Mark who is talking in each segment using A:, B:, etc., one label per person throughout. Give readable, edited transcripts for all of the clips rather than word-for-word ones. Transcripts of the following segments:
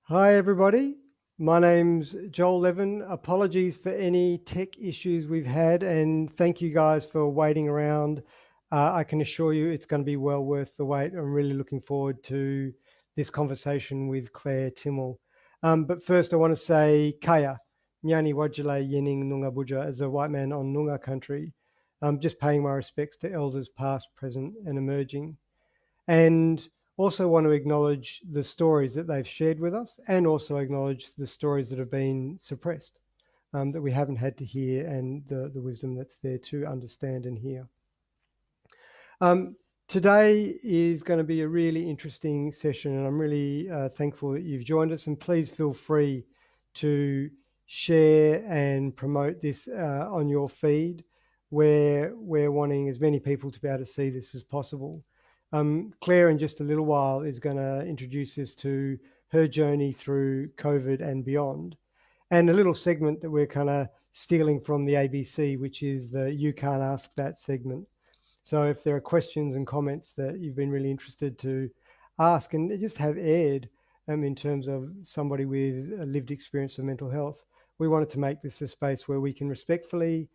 A: Hi everybody, my name's Joel Levin. Apologies for any tech issues we've had and thank you guys for waiting around. I can assure you it's going to be well worth the wait. I'm really looking forward to this conversation with Claire Timmel. But first I want to say Kaya, Nyani Wajale Yening Nunga Buja, as a white man on Nunga country. Just paying my respects to elders past, present and emerging. And also want to acknowledge the stories that they've shared with us and also acknowledge the stories that have been suppressed, that we haven't had to hear, and the wisdom that's there to understand and hear. Today is going to be a really interesting session and I'm really thankful that you've joined us, and please feel free to share and promote this on your feed, where we're wanting as many people to be able to see this as possible. Claire in just a little while is going to introduce us to her journey through COVID and beyond, and a little segment that we're kind of stealing from the ABC, which is the You Can't Ask That segment. So if there are questions and comments that you've been really interested to ask and just have aired in terms of somebody with a lived experience of mental health, we wanted to make this a space where we can respectfully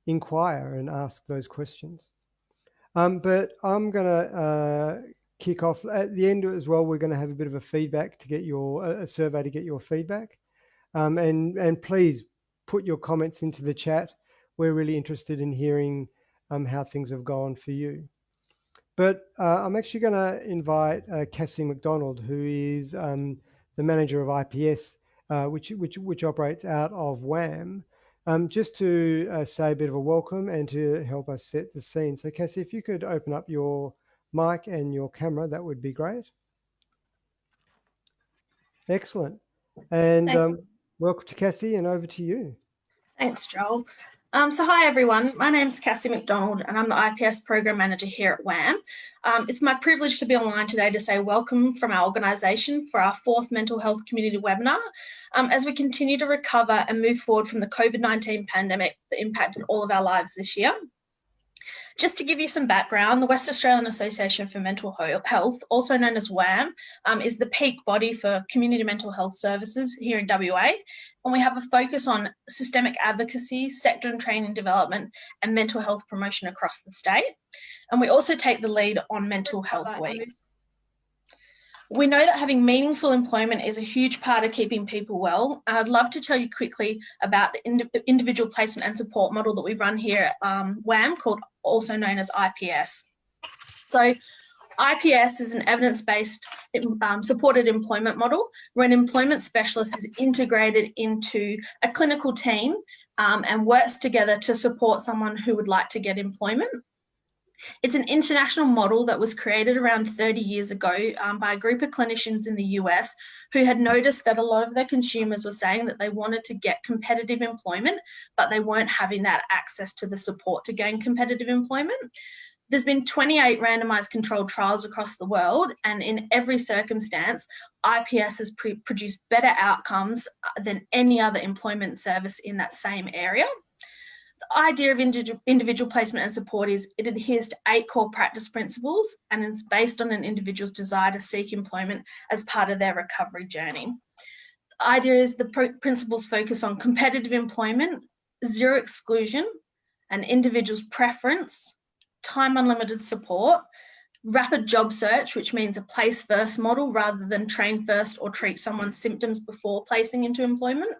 A: inquire and ask those questions. But I'm going to kick off at the end as well. We're going to have a bit of a feedback to get a survey to get your feedback. And please put your comments into the chat. We're really interested in hearing how things have gone for you. But I'm actually going to invite Cassie McDonald, who is the manager of IPS, which operates out of WAM, just to say a bit of a welcome and to help us set the scene. So Cassie, if you could open up your mic and your camera, that would be great. Excellent. And welcome to Cassie, and over to you.
B: Thanks, Joel. So hi everyone, my name's Cassie McDonald and I'm the IPS Program Manager here at WAM. It's my privilege to be online today to say welcome from our organisation for our 4th Mental Health Community webinar as we continue to recover and move forward from the COVID-19 pandemic that impacted all of our lives this year. Just to give you some background, the West Australian Association for Mental Health, also known as WAM, is the peak body for community mental health services here in WA. And we have a focus on systemic advocacy, sector and training development, and mental health promotion across the state. And we also take the lead on Mental Health Week. We know that having meaningful employment is a huge part of keeping people well. I'd love to tell you quickly about the individual placement and support model that we run here at WAM, also known as IPS. So IPS is an evidence-based supported employment model where an employment specialist is integrated into a clinical team and works together to support someone who would like to get employment. It's an international model that was created around 30 years ago by a group of clinicians in the US who had noticed that a lot of their consumers were saying that they wanted to get competitive employment, but they weren't having that access to the support to gain competitive employment. There's been 28 randomised controlled trials across the world, and in every circumstance, IPS has produced better outcomes than any other employment service in that same area. The idea of individual placement and support is it adheres to 8 core practice principles and it's based on an individual's desire to seek employment as part of their recovery journey. The idea is the principles focus on competitive employment, zero exclusion, an individual's preference, time unlimited support, rapid job search, which means a place first model rather than train first or treat someone's symptoms before placing into employment.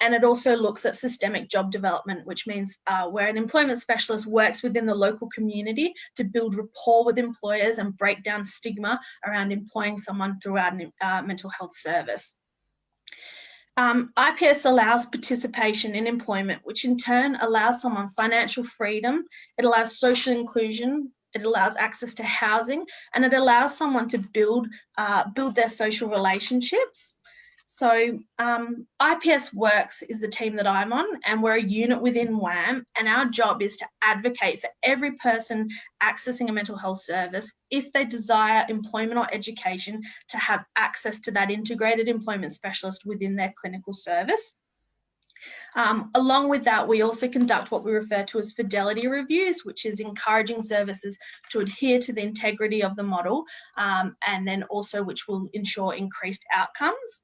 B: And it also looks at systemic job development, which means where an employment specialist works within the local community to build rapport with employers and break down stigma around employing someone throughout a mental health service. IPS allows participation in employment, which in turn allows someone financial freedom, it allows social inclusion, it allows access to housing, and it allows someone to build their social relationships. So IPS Works is the team that I'm on, and we're a unit within WAM, and our job is to advocate for every person accessing a mental health service, if they desire employment or education, to have access to that integrated employment specialist within their clinical service. Along with that, we also conduct what we refer to as fidelity reviews, which is encouraging services to adhere to the integrity of the model, and then also which will ensure increased outcomes.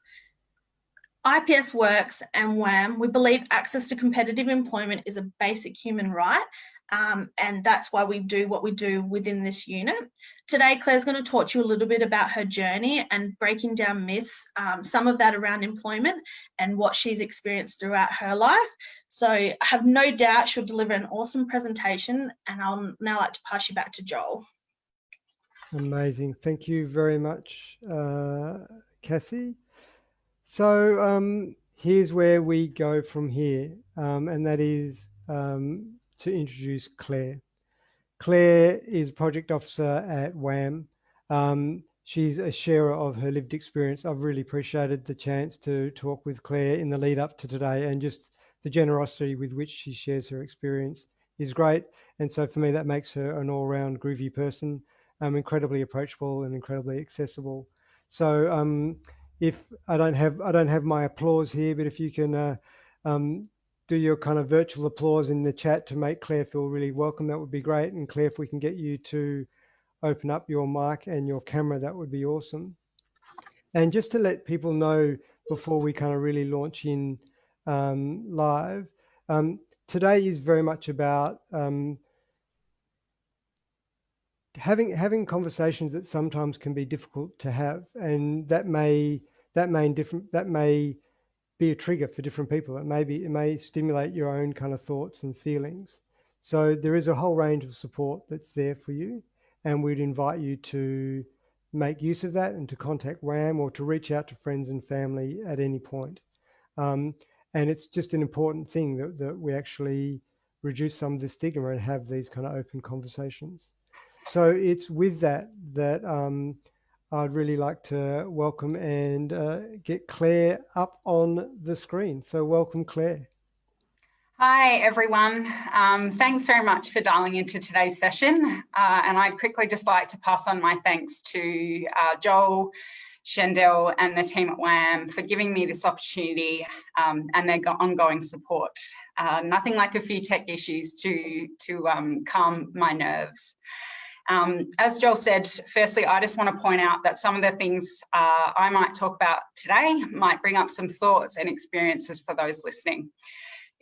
B: IPS Works and WAM, we believe access to competitive employment is a basic human right, and that's why we do what we do within this unit. Today, Claire's going to talk to you a little bit about her journey and breaking down myths, some of that around employment and what she's experienced throughout her life. So I have no doubt she'll deliver an awesome presentation, and I'll now like to pass you back to Joel.
A: Amazing. Thank you very much, Cassie. So here's where we go from here, and that is to introduce Claire. Claire is project officer at WAM. She's a sharer of her lived experience. I've really appreciated the chance to talk with Claire in the lead up to today, and just the generosity with which she shares her experience is great. And so for me, that makes her an all-round groovy person, incredibly approachable and incredibly accessible. So if I don't have my applause here, but if you can do your kind of virtual applause in the chat to make Claire feel really welcome, that would be great. And Claire, if we can get you to open up your mic and your camera, that would be awesome. And just to let people know before we kind of really launch in live, today is very much about having conversations that sometimes can be difficult to have, and that may be a trigger for different people. It may stimulate your own kind of thoughts and feelings. So there is a whole range of support that's there for you, and we'd invite you to make use of that and to contact WAM or to reach out to friends and family at any point. And it's just an important thing that we actually reduce some of the stigma and have these kind of open conversations. So it's with that I'd really like to welcome and get Claire up on the screen. So welcome, Claire.
C: Hi, everyone. Thanks very much for dialing into today's session. And I'd quickly just like to pass on my thanks to Joel, Shendel and the team at WAM for giving me this opportunity and their ongoing support. Nothing like a few tech issues to calm my nerves. As Joel said, firstly, I just want to point out that some of the things I might talk about today might bring up some thoughts and experiences for those listening.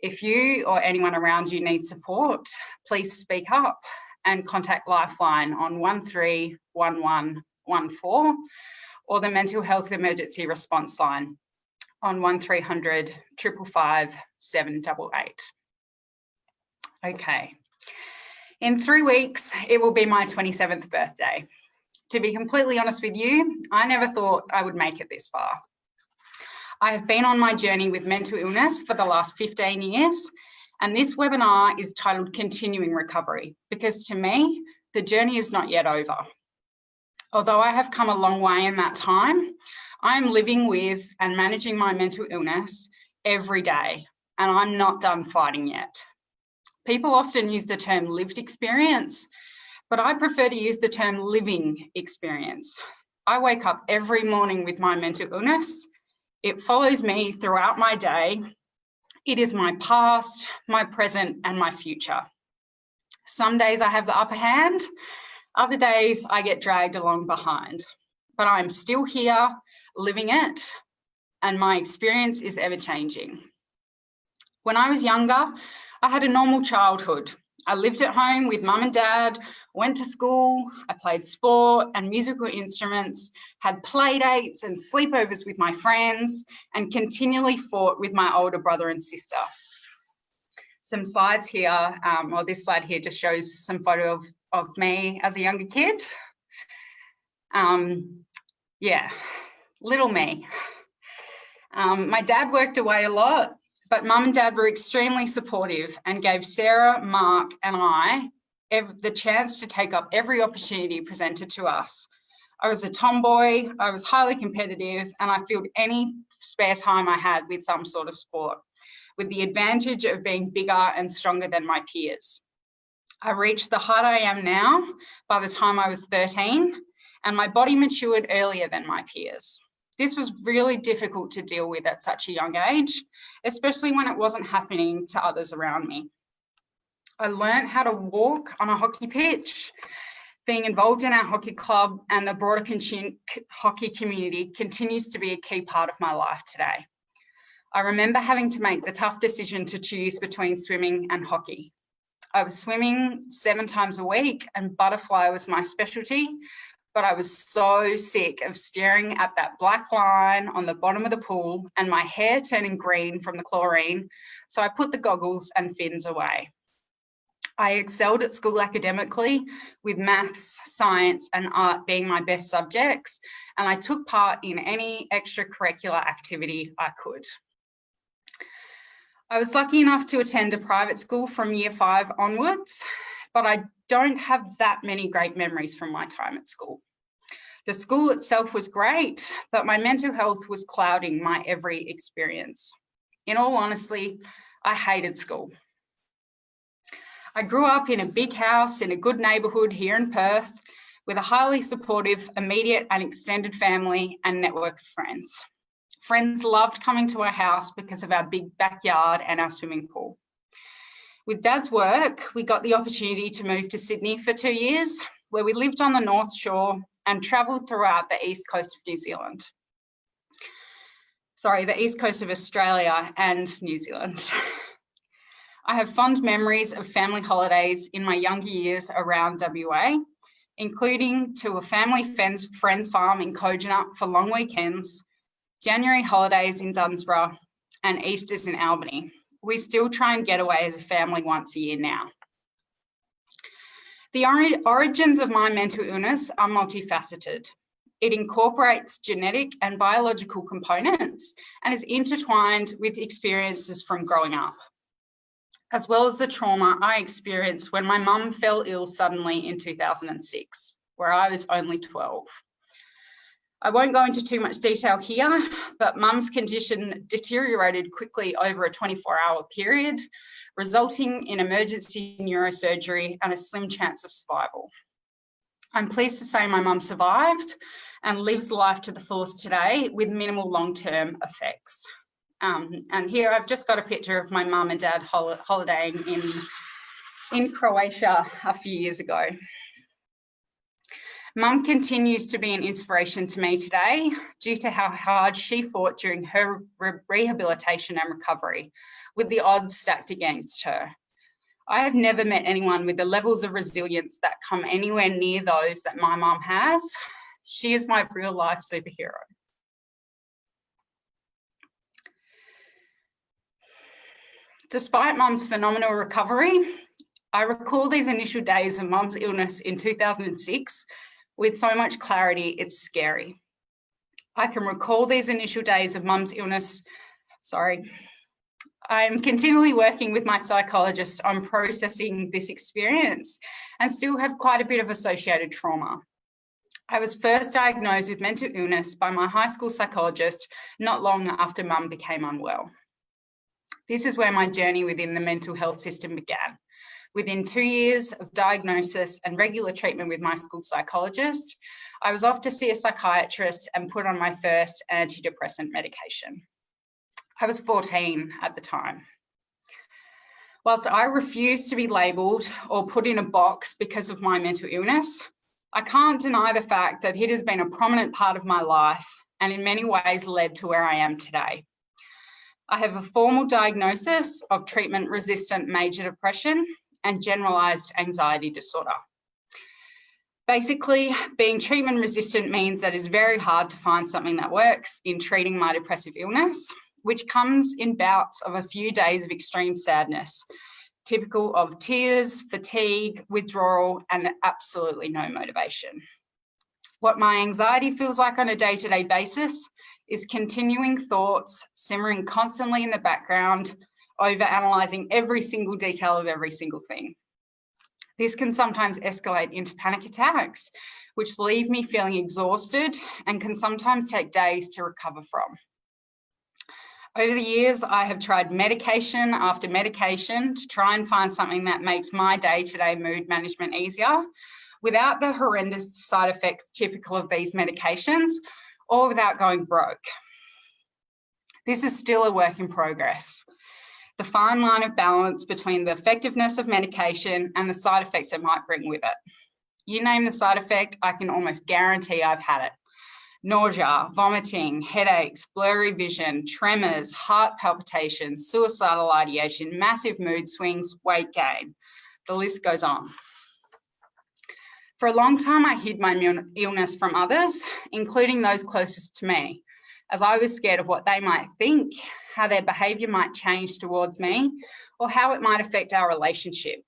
C: If you or anyone around you needs support, please speak up and contact Lifeline on 131114 or the Mental Health Emergency Response Line on 1300 555 788. Okay. In 3 weeks, it will be my 27th birthday. To be completely honest with you, I never thought I would make it this far. I have been on my journey with mental illness for the last 15 years, and this webinar is titled Continuing Recovery, because to me, the journey is not yet over. Although I have come a long way in that time, I am living with and managing my mental illness every day, and I'm not done fighting yet. People often use the term lived experience, but I prefer to use the term living experience. I wake up every morning with my mental illness. It follows me throughout my day. It is my past, my present, and my future. Some days I have the upper hand, other days I get dragged along behind, but I'm still here living it, and my experience is ever changing. When I was younger, I had a normal childhood. I lived at home with mum and dad, went to school, I played sport and musical instruments, had play dates and sleepovers with my friends, and continually fought with my older brother and sister. Some slides here, or this slide here just shows some photo of me as a younger kid. Yeah, little me. My dad worked away a lot, but mum and dad were extremely supportive and gave Sarah, Mark and I the chance to take up every opportunity presented to us. I was a tomboy, I was highly competitive, and I filled any spare time I had with some sort of sport, with the advantage of being bigger and stronger than my peers. I reached the height I am now by the time I was 13, and my body matured earlier than my peers. This was really difficult to deal with at such a young age, especially when it wasn't happening to others around me. I learned how to walk on a hockey pitch. Being involved in our hockey club and the broader hockey community continues to be a key part of my life today. I remember having to make the tough decision to choose between swimming and hockey. I was swimming 7 times a week and butterfly was my specialty, but I was so sick of staring at that black line on the bottom of the pool and my hair turning green from the chlorine, so I put the goggles and fins away. I excelled at school academically, with maths, science and art being my best subjects, and I took part in any extracurricular activity I could. I was lucky enough to attend a private school from year 5 onwards, but I don't have that many great memories from my time at school. The school itself was great, but my mental health was clouding my every experience. In all honesty, I hated school. I grew up in a big house in a good neighbourhood here in Perth with a highly supportive, immediate and extended family and network of friends. Friends loved coming to our house because of our big backyard and our swimming pool. With Dad's work, we got the opportunity to move to Sydney for 2 years, where we lived on the North Shore and travelled throughout the east coast of New Zealand. Sorry, the east coast of Australia and New Zealand. I have fond memories of family holidays in my younger years around WA, including to a family friends farm in Kojonup for long weekends, January holidays in Dunsborough, and Easters in Albany. We still try and get away as a family once a year now. The origins of my mental illness are multifaceted. It incorporates genetic and biological components and is intertwined with experiences from growing up, as well as the trauma I experienced when my mum fell ill suddenly in 2006, where I was only 12. I won't go into too much detail here, but Mum's condition deteriorated quickly over a 24-hour period, resulting in emergency neurosurgery and a slim chance of survival. I'm pleased to say my mum survived and lives life to the fullest today with minimal long-term effects. And here I've just got a picture of my mum and dad holidaying in Croatia a few years ago. Mum continues to be an inspiration to me today due to how hard she fought during her rehabilitation and recovery, with the odds stacked against her. I have never met anyone with the levels of resilience that come anywhere near those that my mum has. She is my real life superhero. Despite Mum's phenomenal recovery, I recall these initial days of Mum's illness in 2006 with so much clarity, it's scary. I can recall these initial days of Mum's illness, I'm continually working with my psychologist on processing this experience and still have quite a bit of associated trauma. I was first diagnosed with mental illness by my high school psychologist not long after Mum became unwell. This is where my journey within the mental health system began. Within 2 years of diagnosis and regular treatment with my school psychologist, I was off to see a psychiatrist and put on my first antidepressant medication. I was 14 at the time. Whilst I refused to be labelled or put in a box because of my mental illness, I can't deny the fact that it has been a prominent part of my life and in many ways led to where I am today. I have a formal diagnosis of treatment-resistant major depression and generalised anxiety disorder. Basically, being treatment-resistant means that it's very hard to find something that works in treating my depressive illness, which comes in bouts of a few days of extreme sadness, typical of tears, fatigue, withdrawal, and absolutely no motivation. What my anxiety feels like on a day-to-day basis is continuing thoughts simmering constantly in the background, over-analysing every single detail of every single thing. This can sometimes escalate into panic attacks, which leave me feeling exhausted and can sometimes take days to recover from. Over the years, I have tried medication after medication to try and find something that makes my day-to-day mood management easier without the horrendous side effects typical of these medications, or without going broke. This is still a work in progress. The fine line of balance between the effectiveness of medication and the side effects it might bring with it. You name the side effect, I can almost guarantee I've had it. Nausea, vomiting, headaches, blurry vision, tremors, heart palpitations, suicidal ideation, massive mood swings, weight gain. The list goes on. For a long time, I hid my illness from others, including those closest to me, as I was scared of what they might think, how their behaviour might change towards me, or how it might affect our relationship.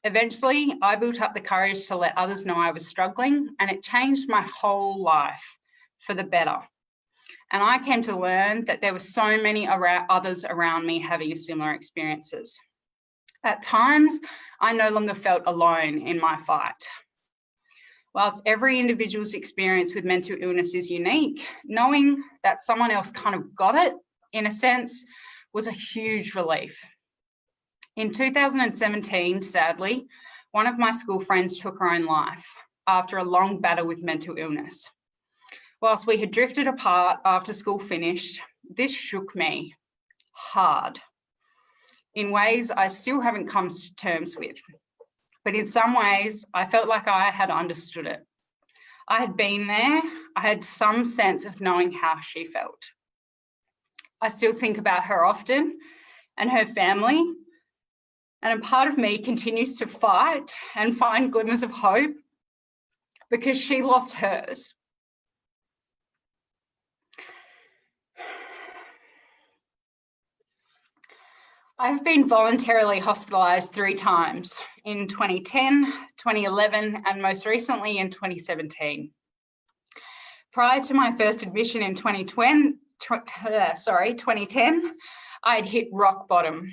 C: Eventually, I built up the courage to let others know I was struggling, and it changed my whole life for the better. And I came to learn that there were so many others around me having similar experiences. At times, I no longer felt alone in my fight. Whilst every individual's experience with mental illness is unique, knowing that someone else kind of got it, in a sense, was a huge relief. In 2017, sadly, one of my school friends took her own life after a long battle with mental illness. Whilst we had drifted apart after school finished, this shook me hard in ways I still haven't come to terms with. But in some ways, I felt like I had understood it. I had been there. I had some sense of knowing how she felt. I still think about her often and her family. And a part of me continues to fight and find glimmers of hope because she lost hers. I've been voluntarily hospitalised 3 times, in 2010, 2011, and most recently in 2017. Prior to my first admission in 2010, I had hit rock bottom.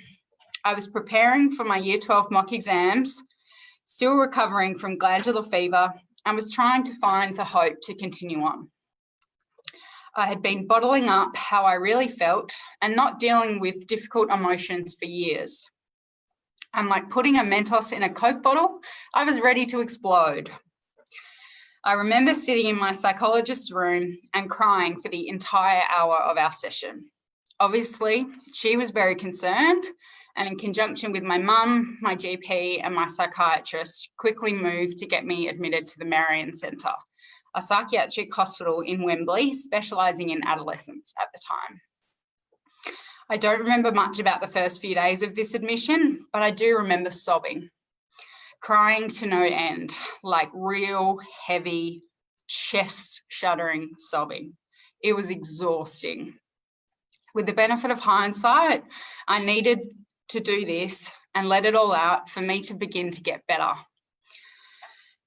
C: I was preparing for my Year 12 mock exams, still recovering from glandular fever, and was trying to find the hope to continue on. I had been bottling up how I really felt and not dealing with difficult emotions for years. And like putting a Mentos in a Coke bottle, I was ready to explode. I remember sitting in my psychologist's room and crying for the entire hour of our session. Obviously, she was very concerned, and in conjunction with my mum, my GP, and my psychiatrist, quickly moved to get me admitted to the Marion Centre, a psychiatric hospital in Wembley, specialising in adolescents at the time. I don't remember much about the first few days of this admission, but I do remember sobbing, crying to no end, like real heavy, chest-shuddering sobbing. It was exhausting. With the benefit of hindsight, I needed to do this and let it all out for me to begin to get better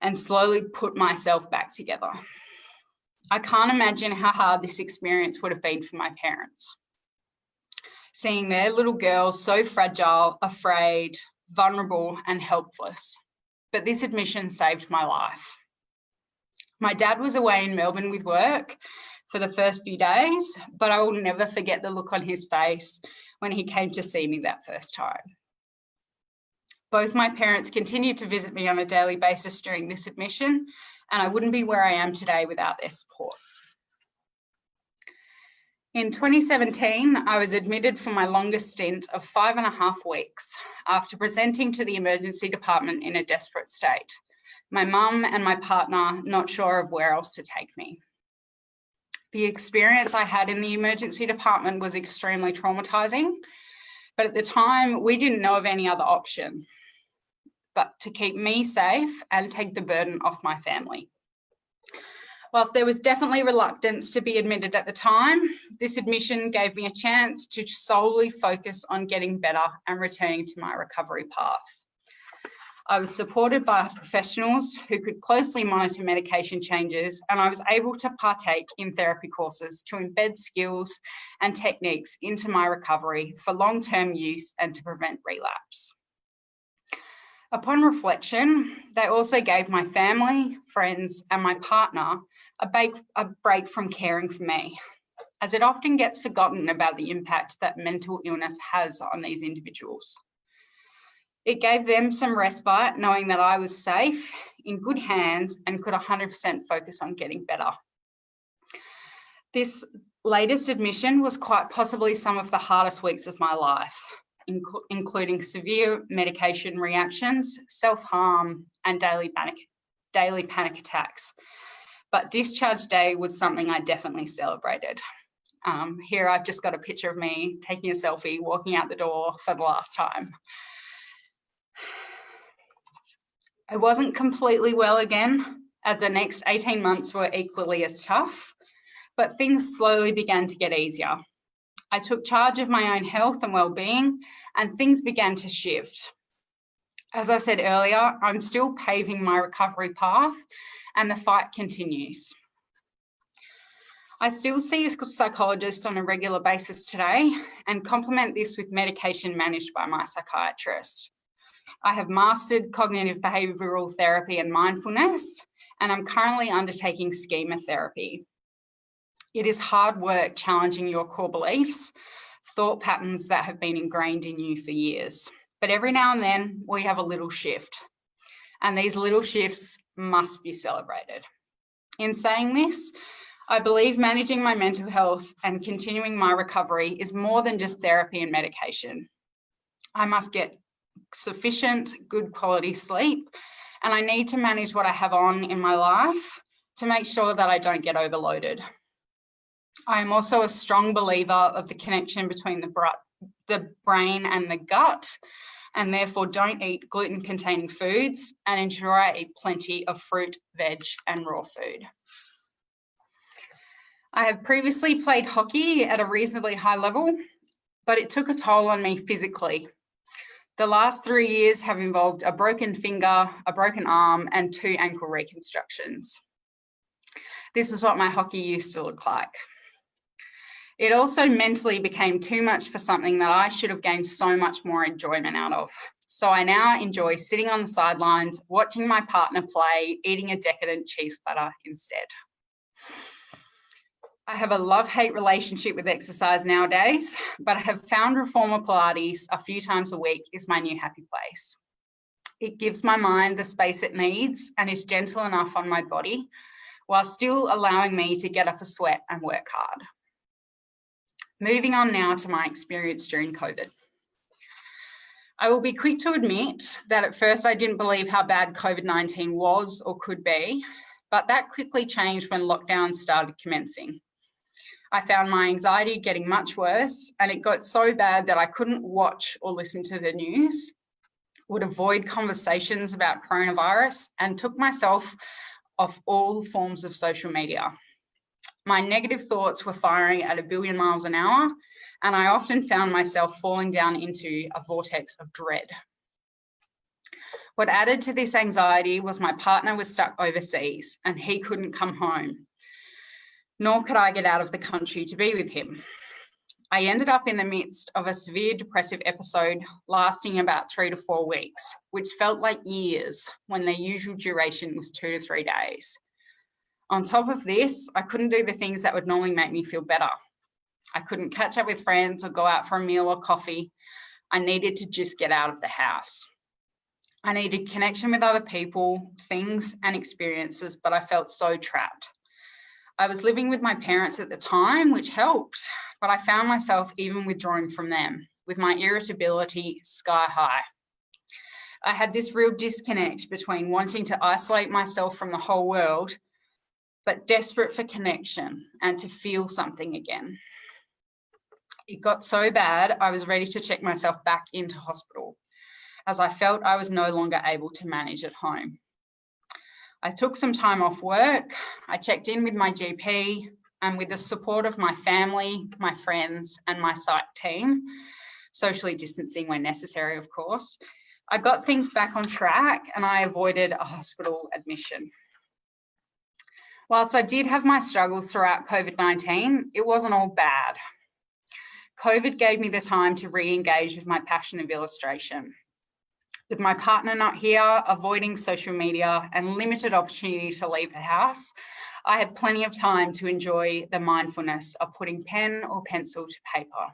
C: and slowly put myself back together. I can't imagine how hard this experience would have been for my parents. Seeing their little girl so fragile, afraid, vulnerable, and helpless. But this admission saved my life. My dad was away in Melbourne with work for the first few days, but I will never forget the look on his face when he came to see me that first time. Both my parents continued to visit me on a daily basis during this admission, and I wouldn't be where I am today without their support. In 2017, I was admitted for my longest stint of 5.5 weeks after presenting to the emergency department in a desperate state. My mum and my partner not sure of where else to take me. The experience I had in the emergency department was extremely traumatising, but at the time we didn't know of any other option but to keep me safe and take the burden off my family. Whilst there was definitely reluctance to be admitted at the time, this admission gave me a chance to solely focus on getting better and returning to my recovery path. I was supported by professionals who could closely monitor medication changes, and I was able to partake in therapy courses to embed skills and techniques into my recovery for long-term use and to prevent relapse. Upon reflection, they also gave my family, friends, and my partner a break from caring for me, as it often gets forgotten about the impact that mental illness has on these individuals. It gave them some respite, knowing that I was safe, in good hands, and could 100% focus on getting better. This latest admission was quite possibly some of the hardest weeks of my life, including severe medication reactions, self-harm, and daily panic attacks. But discharge day was something I definitely celebrated. Here I've just got a picture of me taking a selfie, walking out the door for the last time. I wasn't completely well again, as the next 18 months were equally as tough, but things slowly began to get easier. I took charge of my own health and well-being, and things began to shift. As I said earlier, I'm still paving my recovery path, and the fight continues. I still see a psychologist on a regular basis today and complement this with medication managed by my psychiatrist. I have mastered cognitive behavioural therapy and mindfulness, and I'm currently undertaking schema therapy. It is hard work challenging your core beliefs, thought patterns that have been ingrained in you for years. But every now and then we have a little shift, and these little shifts must be celebrated. In saying this, I believe managing my mental health and continuing my recovery is more than just therapy and medication. I must get sufficient, good quality sleep, and I need to manage what I have on in my life to make sure that I don't get overloaded. I am also a strong believer of the connection between the brain and the gut, and therefore don't eat gluten-containing foods and ensure I eat plenty of fruit, veg, and raw food. I have previously played hockey at a reasonably high level, but it took a toll on me physically. The last 3 years have involved a broken finger, a broken arm, and 2 ankle reconstructions. This is what my hockey used to look like. It also mentally became too much for something that I should have gained so much more enjoyment out of. So I now enjoy sitting on the sidelines, watching my partner play, eating a decadent cheese platter instead. I have a love-hate relationship with exercise nowadays, but I have found reformer Pilates a few times a week is my new happy place. It gives my mind the space it needs and is gentle enough on my body, while still allowing me to get up a sweat and work hard. Moving on now to my experience during COVID. I will be quick to admit that at first I didn't believe how bad COVID-19 was or could be, but that quickly changed when lockdowns started commencing. I found my anxiety getting much worse, and it got so bad that I couldn't watch or listen to the news, would avoid conversations about coronavirus, and took myself off all forms of social media. My negative thoughts were firing at 1 billion miles an hour, and I often found myself falling down into a vortex of dread. What added to this anxiety was my partner was stuck overseas and he couldn't come home, nor could I get out of the country to be with him. I ended up in the midst of a severe depressive episode lasting about 3 to 4 weeks, which felt like years when their usual duration was 2 to 3 days. On top of this, I couldn't do the things that would normally make me feel better. I couldn't catch up with friends or go out for a meal or coffee. I needed to just get out of the house. I needed connection with other people, things, and experiences, but I felt so trapped. I was living with my parents at the time, which helped, but I found myself even withdrawing from them, with my irritability sky high. I had this real disconnect between wanting to isolate myself from the whole world, but desperate for connection and to feel something again. It got so bad, I was ready to check myself back into hospital, as I felt I was no longer able to manage at home. I took some time off work, I checked in with my GP, and with the support of my family, my friends, and my site team, socially distancing when necessary, of course, I got things back on track and I avoided a hospital admission. Whilst I did have my struggles throughout COVID-19, it wasn't all bad. COVID gave me the time to re-engage with my passion of illustration. With my partner not here, avoiding social media, and limited opportunity to leave the house, I had plenty of time to enjoy the mindfulness of putting pen or pencil to paper.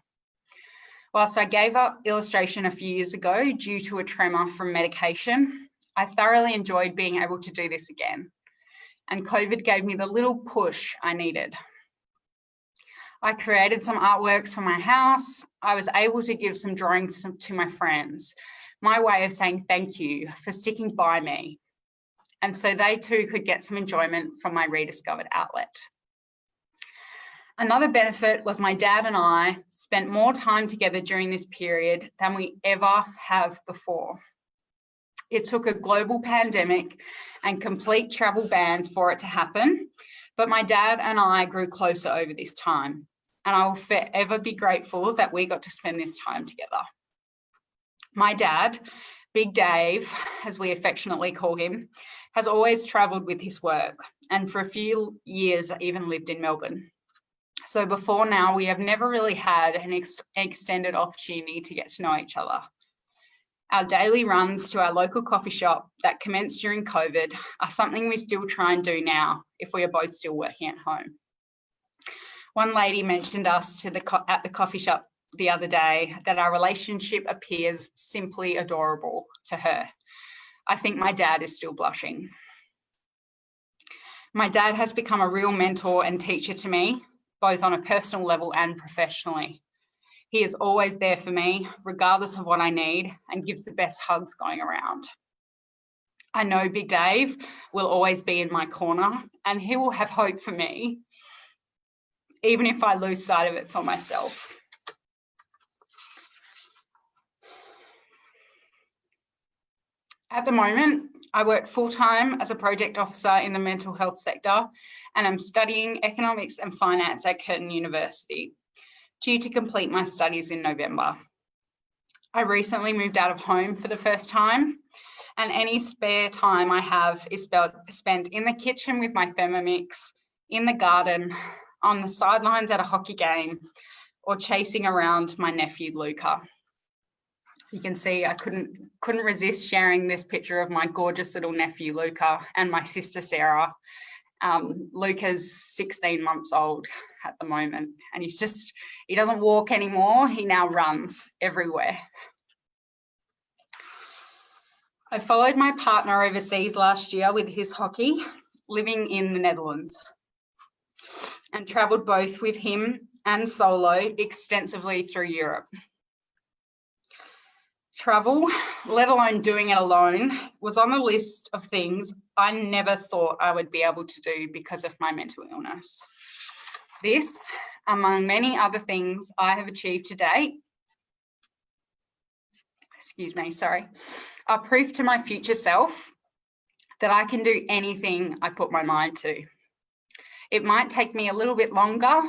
C: Whilst I gave up illustration a few years ago due to a tremor from medication, I thoroughly enjoyed being able to do this again. And COVID gave me the little push I needed. I created some artworks for my house. I was able to give some drawings to my friends, my way of saying thank you for sticking by me. And so they too could get some enjoyment from my rediscovered outlet. Another benefit was my dad and I spent more time together during this period than we ever have before. It took a global pandemic and complete travel bans for it to happen, but my dad and I grew closer over this time, and I will forever be grateful that we got to spend this time together. My dad, Big Dave, as we affectionately call him, has always travelled with his work, and for a few years even lived in Melbourne. So before now, we have never really had an extended opportunity to get to know each other. Our daily runs to our local coffee shop that commenced during COVID are something we still try and do now if we are both still working at home. One lady mentioned us at the coffee shop the other day that our relationship appears simply adorable to her. I think my dad is still blushing. My dad has become a real mentor and teacher to me, both on a personal level and professionally. He is always there for me, regardless of what I need, and gives the best hugs going around. I know Big Dave will always be in my corner, and he will have hope for me, even if I lose sight of it for myself. At the moment, I work full-time as a project officer in the mental health sector, and I'm studying economics and finance at Curtin University, due to complete my studies in November. I recently moved out of home for the first time, and any spare time I have is spent in the kitchen with my Thermomix, in the garden, on the sidelines at a hockey game, or chasing around my nephew Luca. You can see I couldn't resist sharing this picture of my gorgeous little nephew Luca and my sister Sarah. Luca's 16 months old at the moment, and he doesn't walk anymore, he now runs everywhere. I followed my partner overseas last year with his hockey, living in the Netherlands, and travelled both with him and solo extensively through Europe. Travel, let alone doing it alone, was on the list of things I never thought I would be able to do because of my mental illness. This, among many other things I have achieved to date, are proof to my future self that I can do anything I put my mind to. It might take me a little bit longer,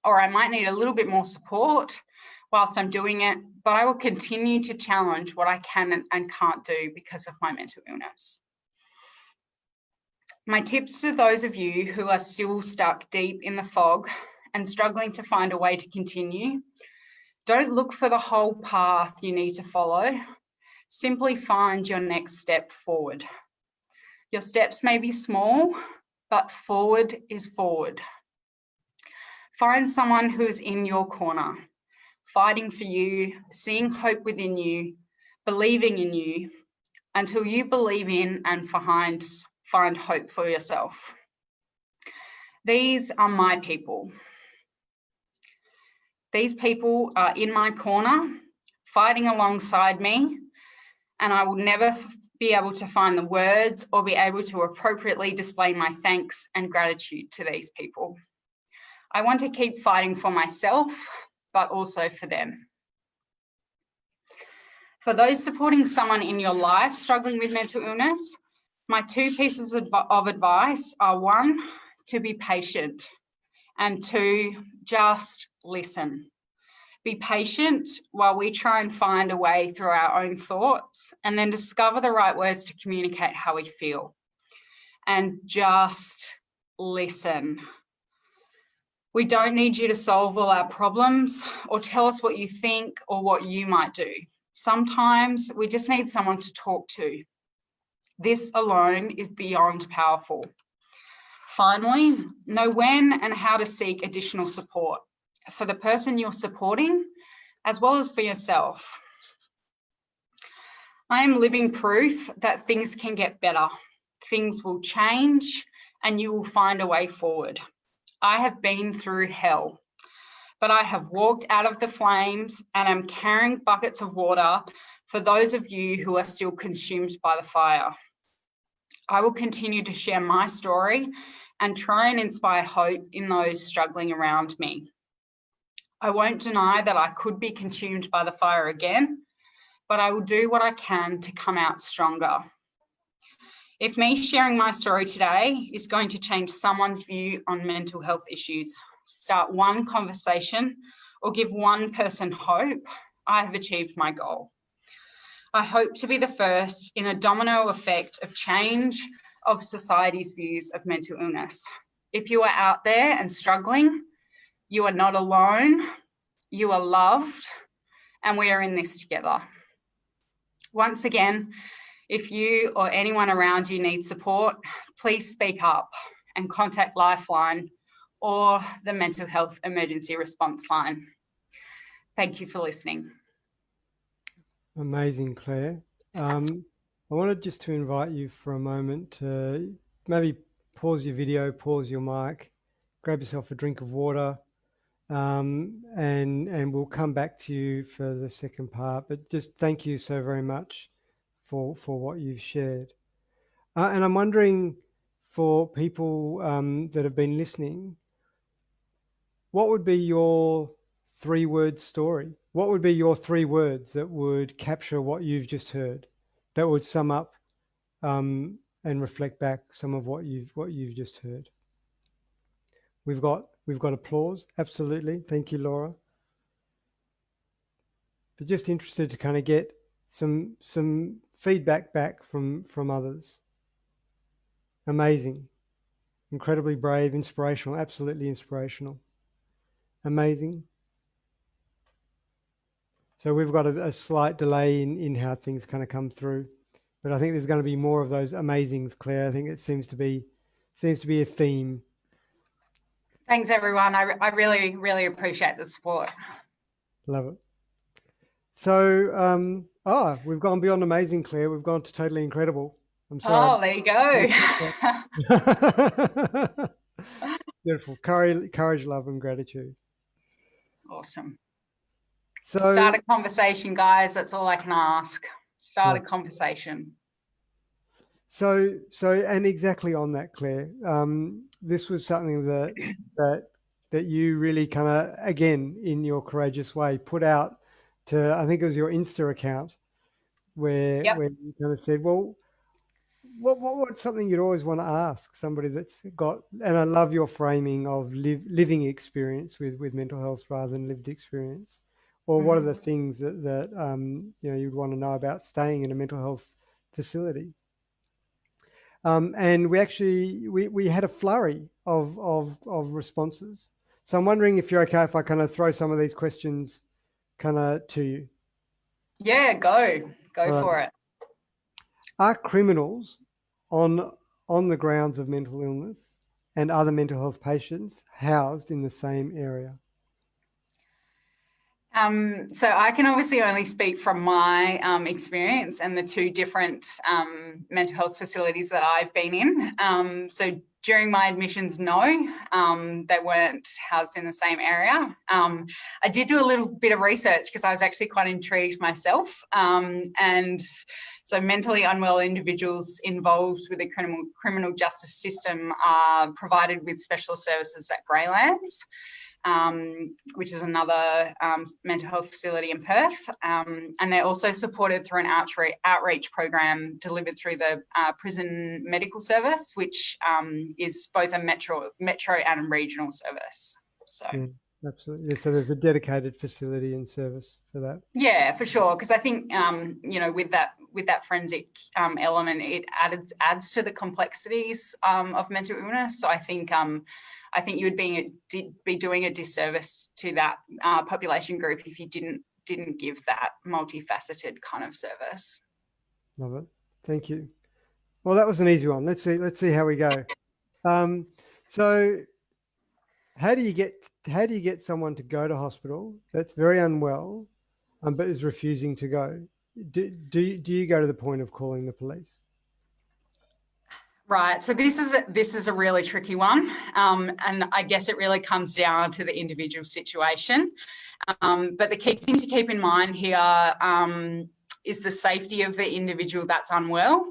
C: or I might need a little bit more support whilst I'm doing it, but I will continue to challenge what I can and can't do because of my mental illness. My tips to those of you who are still stuck deep in the fog and struggling to find a way to continue, don't look for the whole path you need to follow. Simply find your next step forward. Your steps may be small, but forward is forward. Find someone who is in your corner, fighting for you, seeing hope within you, believing in you, until you believe in and find hope for yourself. These are my people. These people are in my corner, fighting alongside me, and I will never be able to find the words or be able to appropriately display my thanks and gratitude to these people. I want to keep fighting for myself, but also for them. For those supporting someone in your life struggling with mental illness, my two pieces of advice are: one, to be patient, and two, just listen. Be patient while we try and find a way through our own thoughts, and then discover the right words to communicate how we feel. And just listen. We don't need you to solve all our problems or tell us what you think or what you might do. Sometimes we just need someone to talk to. This alone is beyond powerful. Finally, know when and how to seek additional support for the person you're supporting, as well as for yourself. I am living proof that things can get better. Things will change and you will find a way forward. I have been through hell. but I have walked out of the flames and am carrying buckets of water for those of you who are still consumed by the fire. I will continue to share my story and try and inspire hope in those struggling around me. I won't deny that I could be consumed by the fire again, but I will do what I can to come out stronger. If me sharing my story today is going to change someone's view on mental health issues, start one conversation, or give one person hope, I have achieved my goal. I hope to be the first in a domino effect of change of society's views of mental illness. If you are out there and struggling, you are not alone, you are loved, and we are in this together. Once again, if you or anyone around you needs support, please speak up and contact Lifeline or the Mental Health Emergency Response Line. Thank you for listening.
A: Amazing, Claire. I wanted just to invite you for a moment to maybe pause your video, pause your mic, grab yourself a drink of water, and we'll come back to you for the second part. But just thank you so very much for what you've shared. And I'm wondering, for people that have been listening, what would be your 3-word story? What would be your 3 words that would capture what you've just heard, that would sum up and reflect back some of what you've just heard? We've got applause, absolutely. Thank you, Laura. But just interested to kind of get some feedback back from others. Amazing, incredibly brave, inspirational, absolutely inspirational. Amazing. So we've got a slight delay in how things kind of come through, but I think there's going to be more of those amazings, Claire. I think it seems to be a theme.
C: Thanks, everyone. I really, really appreciate the support. Love it.
A: So, we've gone beyond amazing, Claire. We've gone to totally incredible. I'm sorry.
C: Oh, there you
A: go. Beautiful. Courage, love, and gratitude.
C: Awesome.
A: So
C: start a conversation, guys. That's all I can ask. Start a conversation.
A: So, and exactly on that, Claire, this was something that you really kind of, again, in your courageous way, put out to, I think it was your Insta account, where you kind of said, well, what's something you'd always want to ask somebody that's got, and I love your framing of living experience with mental health rather than lived experience, or what are the things that you'd want to know about staying in a mental health facility. And we actually we had a flurry of responses. So I'm wondering if you're okay if I kind of throw some of these questions kind of to you.
C: Yeah, go for it.
A: Are criminals on the grounds of mental illness and other mental health patients housed in the same area?
C: So I can obviously only speak from my experience and the 2 different mental health facilities that I've been in. So during my admissions, no, they weren't housed in the same area. I did do a little bit of research because I was actually quite intrigued myself. And so mentally unwell individuals involved with the criminal justice system are provided with special services at Greylands, which is another mental health facility in Perth. And they're also supported through an outreach program delivered through the Prison Medical Service, which is both a metro and a regional service. So.
A: Absolutely. So there's a dedicated facility and service for that.
C: Yeah, for sure. Because I think, with that forensic element, it adds to the complexities of mental illness. So I think you would be doing a disservice to that population group if you didn't give that multifaceted kind of service.
A: Love it. Thank you. Well, that was an easy one. Let's see how we go. So how do you get someone to go to hospital that's very unwell, but is refusing to go? Do you go to the point of calling the police?
C: Right. So this is a really tricky one, and I guess it really comes down to the individual situation. But the key thing to keep in mind here is the safety of the individual that's unwell,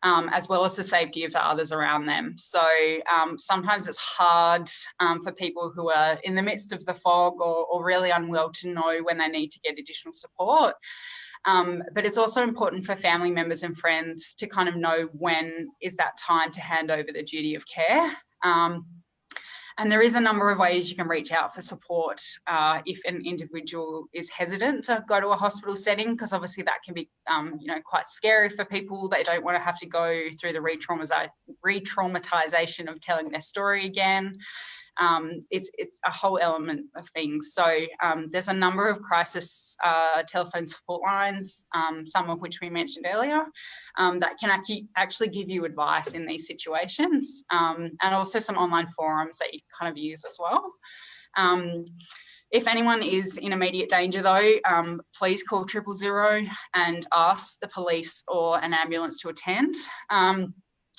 C: as well as the safety of the others around them. So sometimes it's hard for people who are in the midst of the fog or really unwell to know when they need to get additional support. But it's also important for family members and friends to kind of know when is that time to hand over the duty of care. And there is a number of ways you can reach out for support if an individual is hesitant to go to a hospital setting, because obviously that can be, quite scary for people. They don't want to have to go through the re-traumatization of telling their story again. It's a whole element of things. So there's a number of crisis telephone support lines, some of which we mentioned earlier, that can actually give you advice in these situations, and also some online forums that you can kind of use as well. If anyone is in immediate danger though, please call 000 and ask the police or an ambulance to attend.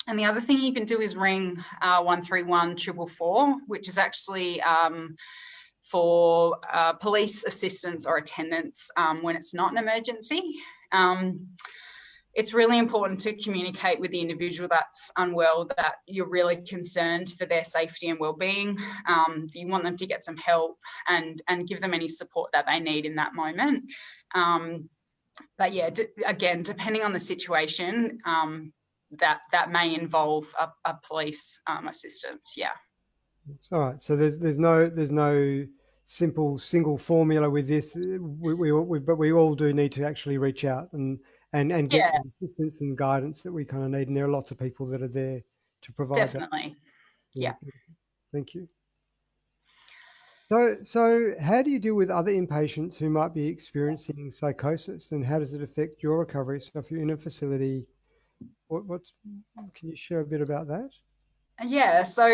C: And the other thing you can do is ring 131 444, which is actually for police assistance or attendance when it's not an emergency. It's really important to communicate with the individual that's unwell that you're really concerned for their safety and well-being. You want them to get some help and give them any support that they need in that moment. But yeah, again, depending on the situation, that may involve a police assistance. Yeah.
A: All right. So there's no simple single formula with this. But we all do need to actually reach out and get the assistance and guidance that we kind of need. And there are lots of people that are there to provide
C: definitely that. Yeah.
A: Thank you. So how do you deal with other inpatients who might be experiencing psychosis, and how does it affect your recovery? So if you're in a facility, can you share a bit about that?
C: Yeah, so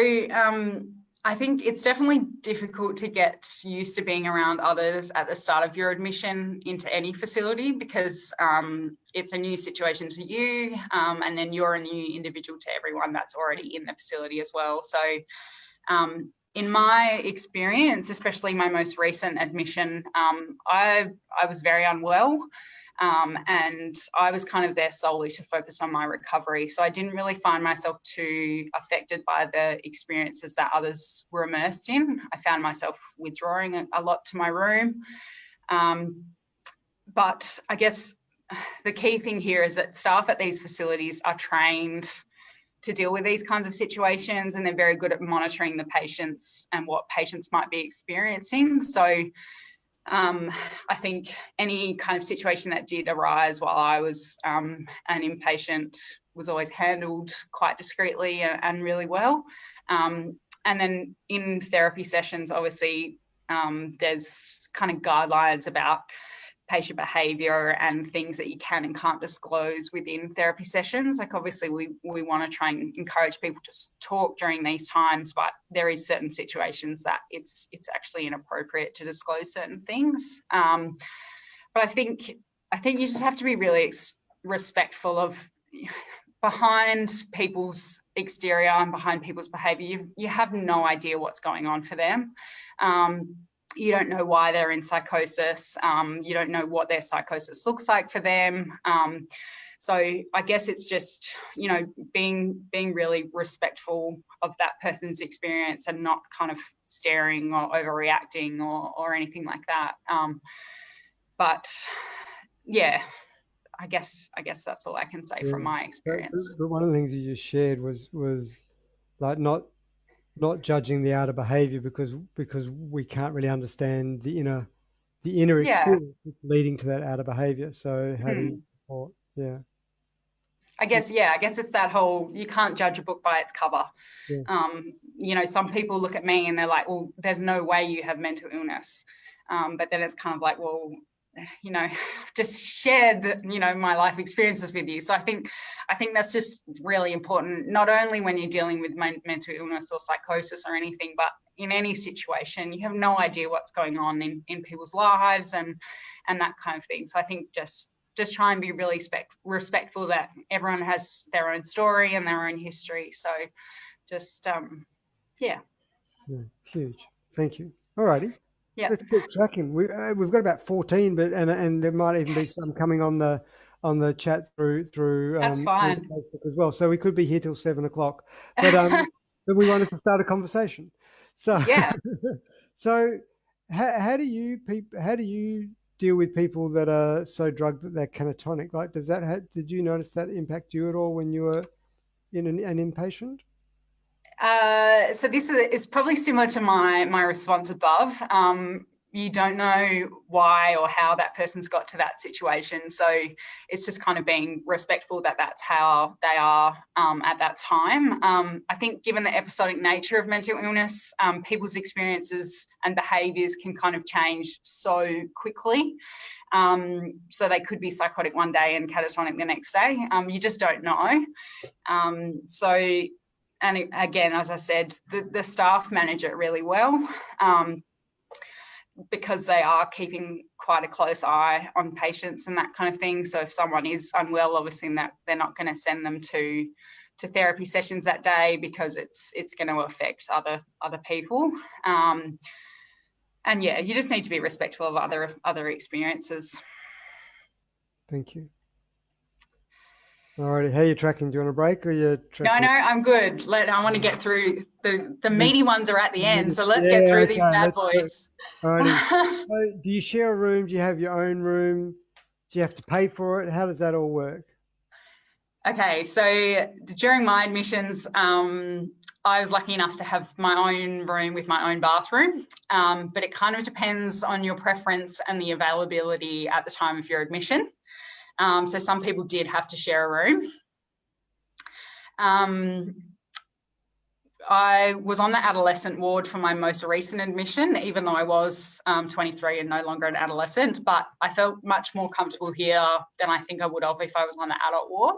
C: I think it's definitely difficult to get used to being around others at the start of your admission into any facility, because it's a new situation to you, and then you're a new individual to everyone that's already in the facility as well. So in my experience, especially my most recent admission, I was very unwell. And I was kind of there solely to focus on my recovery. So I didn't really find myself too affected by the experiences that others were immersed in. I found myself withdrawing a lot to my room. But I guess the key thing here is that staff at these facilities are trained to deal with these kinds of situations, and they're very good at monitoring the patients and what patients might be experiencing. So I think any kind of situation that did arise while I was an inpatient was always handled quite discreetly and really well. And then in therapy sessions, obviously, there's kind of guidelines about patient behaviour and things that you can and can't disclose within therapy sessions. Like obviously we want to try and encourage people to talk during these times, but there is certain situations that it's actually inappropriate to disclose certain things. But I think you just have to be really respectful of behind people's exterior and behind people's behaviour. You have no idea what's going on for them. You don't know why they're in psychosis. You don't know what their psychosis looks like for them. So I guess it's just, being really respectful of that person's experience and not kind of staring or overreacting or anything like that. But yeah, I guess that's all I can say from my experience.
A: But one of the things you just shared was like not judging the outer behavior because we can't really understand the inner experience leading to that outer behavior. So how do you support? Yeah.
C: I guess it's that whole, you can't judge a book by its cover. Yeah. Some people look at me and they're like, well, there's no way you have mental illness. But then it's kind of like, well, just shared, my life experiences with you. So I think that's just really important, not only when you're dealing with mental illness or psychosis or anything, but in any situation. You have no idea what's going on in people's lives and that kind of thing. So I think just just try and be really respectful that everyone has their own story and their own history. So just, yeah.
A: Huge. Thank you. All righty.
C: Yeah.
A: Let's get cracking. We've got about 14, but and there might even be some coming on the chat through
C: That's fine.
A: Facebook as well. So we could be here till 7 o'clock. But but we wanted to start a conversation. So
C: Yeah.
A: so how do you deal with people that are so drugged that they're catatonic? Like, did you notice that impact you at all when you were in an inpatient?
C: So it's probably similar to my response above. You don't know why or how that person's got to that situation. So it's just kind of being respectful that that's how they are at that time. I think given the episodic nature of mental illness, people's experiences and behaviours can kind of change so quickly. So they could be psychotic one day and catatonic the next day. You just don't know. And again, as I said, the staff manage it really well because they are keeping quite a close eye on patients and that kind of thing. So if someone is unwell, obviously they're not going to send them to therapy sessions that day because it's going to affect other people. And yeah, you just need to be respectful of other experiences.
A: Thank you. All right, how are you tracking? Do you want a break or you tracking?
C: No, I'm good. I want to get through the meaty ones are at the end, so let's get through these bad boys.
A: All righty. So do you share a room? Do you have your own room? Do you have to pay for it? How does that all work?
C: Okay, so during my admissions, I was lucky enough to have my own room with my own bathroom, but it kind of depends on your preference and the availability at the time of your admission. So some people did have to share a room. I was on the adolescent ward for my most recent admission, even though I was 23 and no longer an adolescent, but I felt much more comfortable here than I think I would have if I was on the adult ward.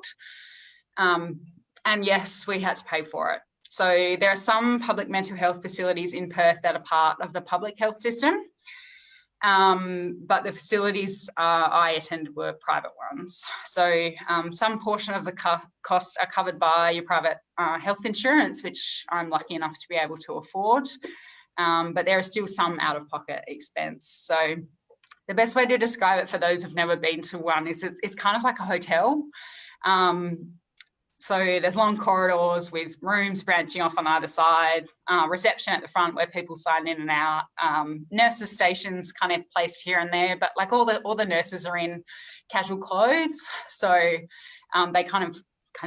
C: And yes, we had to pay for it. So there are some public mental health facilities in Perth that are part of the public health system. But the facilities I attended were private ones. So some portion of the costs are covered by your private health insurance, which I'm lucky enough to be able to afford. But there are still some out-of-pocket expense. So the best way to describe it for those who've never been to one is it's kind of like a hotel. So there's long corridors with rooms branching off on either side, reception at the front where people sign in and out, nurses' stations kind of placed here and there, but like all the nurses are in casual clothes, so they kind of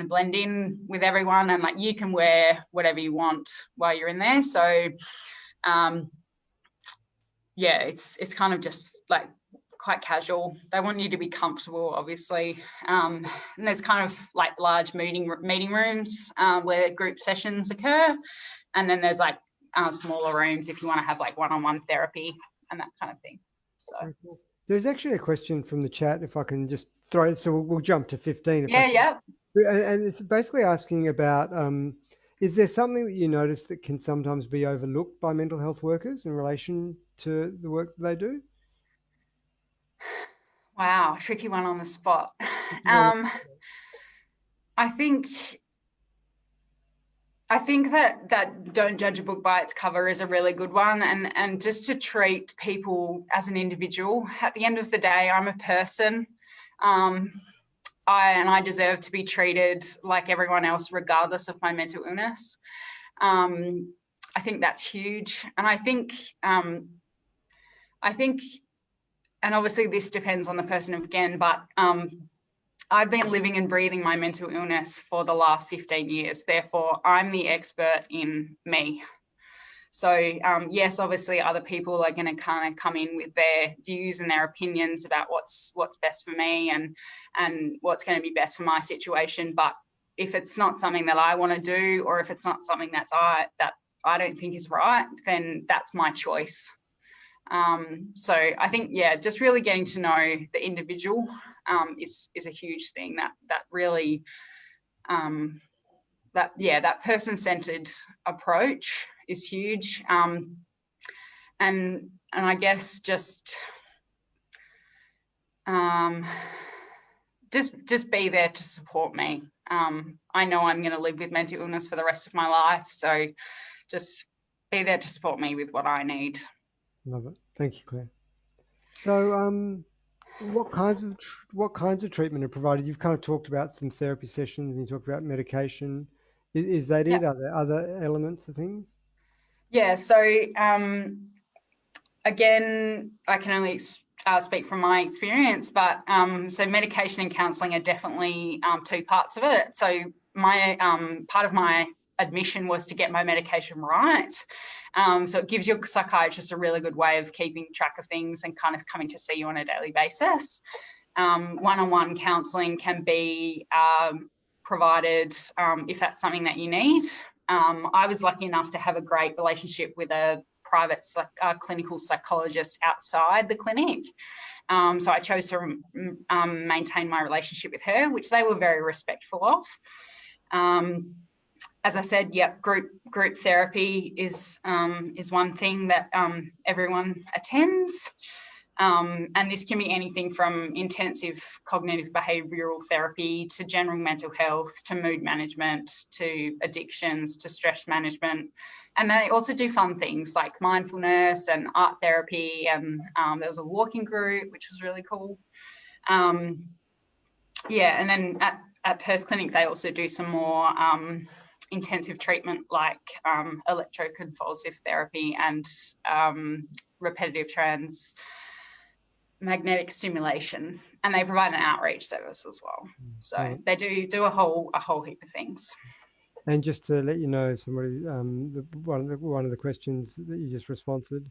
C: blend in with everyone, and like you can wear whatever you want while you're in there. So yeah, it's kind of just like quite casual. They want you to be comfortable, obviously. And there's kind of like large meeting rooms where group sessions occur. And then there's like smaller rooms if you want to have like one-on-one therapy and that kind of thing. So
A: there's actually a question from the chat, if I can just throw it. So we'll jump to 15.
C: Yeah.
A: And it's basically asking about, is there something that you notice that can sometimes be overlooked by mental health workers in relation to the work that they do?
C: Wow, tricky one on the spot. I think that don't judge a book by its cover is a really good one, and just to treat people as an individual. At the end of the day, I'm a person, I deserve to be treated like everyone else, regardless of my mental illness. I think that's huge, and I think, and obviously this depends on the person again, but I've been living and breathing my mental illness for the last 15 years. Therefore, I'm the expert in me. So yes, obviously other people are going to kind of come in with their views and their opinions about what's best for me and what's going to be best for my situation. But if it's not something that I want to do, or if it's not something that I don't think is right, then that's my choice. So I think, yeah, just really getting to know the individual is a huge thing that really, that person-centered approach is huge. And I guess just, just be there to support me. I know I'm going to live with mental illness for the rest of my life, so just be there to support me with what I need.
A: Love it. Thank you, Claire. So, what kinds of treatment are provided? You've kind of talked about some therapy sessions, and you talked about medication. Is that it? Are there other elements of things?
C: Yeah. So again, I can only speak from my experience, but so medication and counselling are definitely two parts of it. So my part of my admission was to get my medication right. So it gives your psychiatrist a really good way of keeping track of things and kind of coming to see you on a daily basis. One-on-one counselling can be provided if that's something that you need. I was lucky enough to have a great relationship with a private clinical psychologist outside the clinic. So I chose to maintain my relationship with her, which they were very respectful of. As I said, group therapy is one thing that everyone attends. And this can be anything from intensive cognitive behavioural therapy to general mental health, to mood management, to addictions, to stress management. And they also do fun things like mindfulness and art therapy. And there was a walking group, which was really cool. And then at Perth Clinic, they also do some more intensive treatment like electroconvulsive therapy and repetitive magnetic stimulation, and they provide an outreach service as well. So they do a whole heap of things.
A: And just to let you know, somebody, one of the questions that you just responded,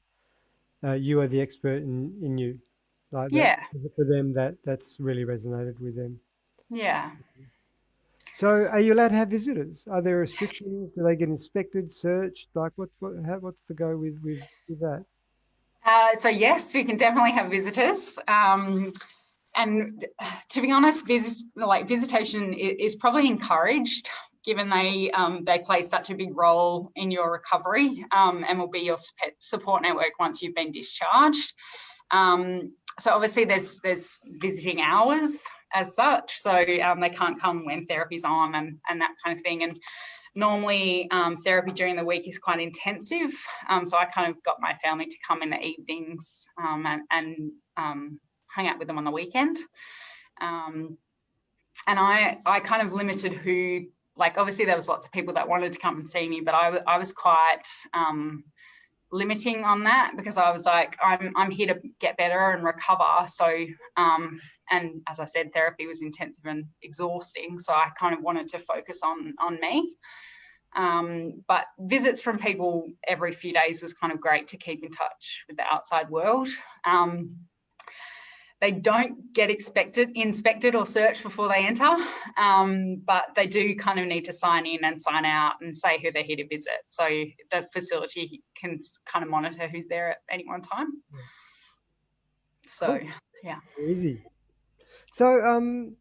A: you are the expert in you. Like
C: yeah.
A: That, for them, that's really resonated with them.
C: Yeah.
A: So, are you allowed to have visitors? Are there restrictions? Do they get inspected, searched? Like, what's the go with that?
C: So yes, we can definitely have visitors. And to be honest, visitation is probably encouraged, given they play such a big role in your recovery and will be your support network once you've been discharged. So obviously there's visiting hours as such, so they can't come when therapy's on and that kind of thing. And normally therapy during the week is quite intensive, so I kind of got my family to come in the evenings and hang out with them on the weekend. And I kind of limited who, like, obviously there was lots of people that wanted to come and see me, but I was quite limiting on that, because I was like, I'm here to get better and recover. So, and as I said, therapy was intensive and exhausting, so I kind of wanted to focus on me. But visits from people every few days was kind of great to keep in touch with the outside world. They don't get inspected or searched before they enter, but they do kind of need to sign in and sign out and say who they're here to visit. So the facility can kind of monitor who's there at any one time. Yeah. So, cool. Yeah.
A: Easy. So,